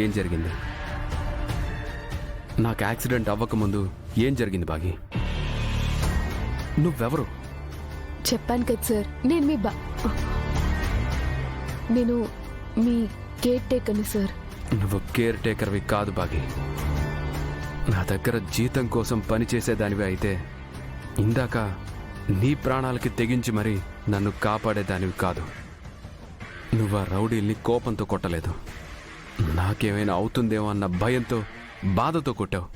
ఏం జరిగింది? నాకు యాక్సిడెంట్ అవ్వకముందు ఏం జరిగింది బాగి? నువ్వెవరు? చెప్పాను కదా సార్, నేను మీ కేర్ టేకర్ని సార్. నువ్వు కేర్ టేకర్వి కాదు బాగి. నా దగ్గర జీతం కోసం పనిచేసేదానివి అయితే ఇందాక నీ ప్రాణాలకి తెగించి మరీ నన్ను కాపాడేదానివి కాదు. నువ్వు ఆ రౌడీల్ని కోపంతో కొట్టలేదు, నాకేమైనా అవుతుందేమో అన్న భయంతో, బాధతో కొట్టావు.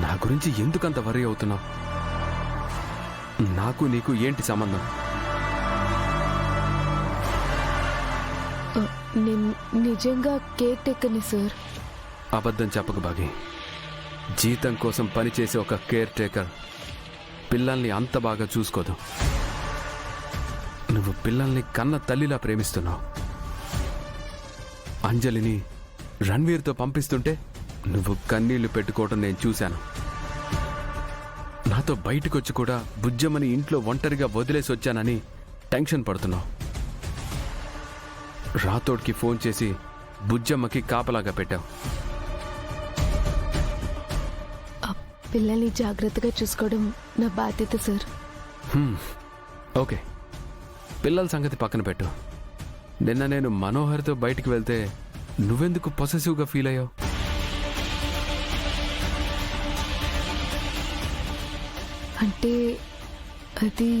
నా గురించి ఎందుకంత వరి అవుతున్నావు? నాకు నీకు ఏంటి సంబంధం? నేను నిజంగా కేర్ టేకర్ని సార్. అబద్ధం చెప్పకు బాగి. జీతం కోసం పనిచేసే ఒక కేర్ టేకర్ పిల్లల్ని అంత బాగా చూసుకోదు. నువ్వు పిల్లల్ని కన్న తల్లిలా ప్రేమిస్తున్నావు. అంజలిని రణ్వీర్తో పంపిస్తుంటే నువ్వు కన్నీళ్లు పెట్టుకోవటం నేను చూశాను. నాతో బయటకొచ్చి కూడా బుజ్జమ్మని ఇంట్లో ఒంటరిగా వదిలేసి వచ్చానని టెన్షన్ పడుతున్నావు. రాతోడ్కి ఫోన్ చేసి బుజ్జమ్మకి కాపలాగా పెట్టావు. పిల్లల్ని జాగ్రత్తగా చూసుకోవడం నా బాధ్యత సార్. ఓకే, పిల్లల సంగతి పక్కన పెట్టు. నిన్న నేను మనోహర్తో బయటికి వెళ్తే నువ్వెందుకు పొసెసివ్గా ఫీల్ అయ్యావు? అంటే అది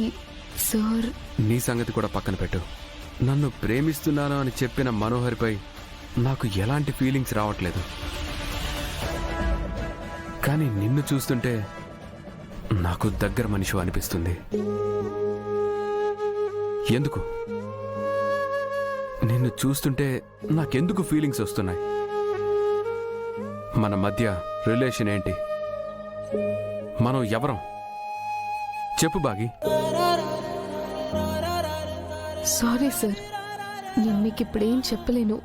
సార్. నీ సంగతి కూడా పక్కన పెట్టు. నన్ను ప్రేమిస్తున్నాను అని చెప్పిన మనోహర్పై నాకు ఎలాంటి ఫీలింగ్స్ రావట్లేదు. కానీ నిన్ను చూస్తుంటే నాకు దగ్గర మనిషి అనిపిస్తుంది. ఎందుకు? నిన్ను చూస్తుంటే నాకెందుకు ఫీలింగ్స్ వస్తున్నాయి? మన మధ్య రిలేషన్ ఏంటి? మనం ఎవరం? చెప్పు బాగి. సారీ సార్, నేను మీకు ఇప్పుడేం చెప్పలేను.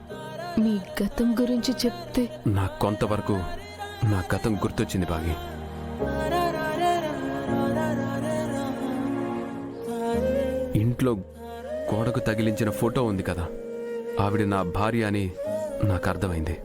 మీ గతం గురించి చెప్తే నాకు కొంతవరకు నా గతం గుర్తొచ్చింది బాగి. ఇంట్లో గోడకు తగిలించిన ఫోటో ఉంది కదా, ఆవిడ నా భార్య అని నాకు అర్థమైంది.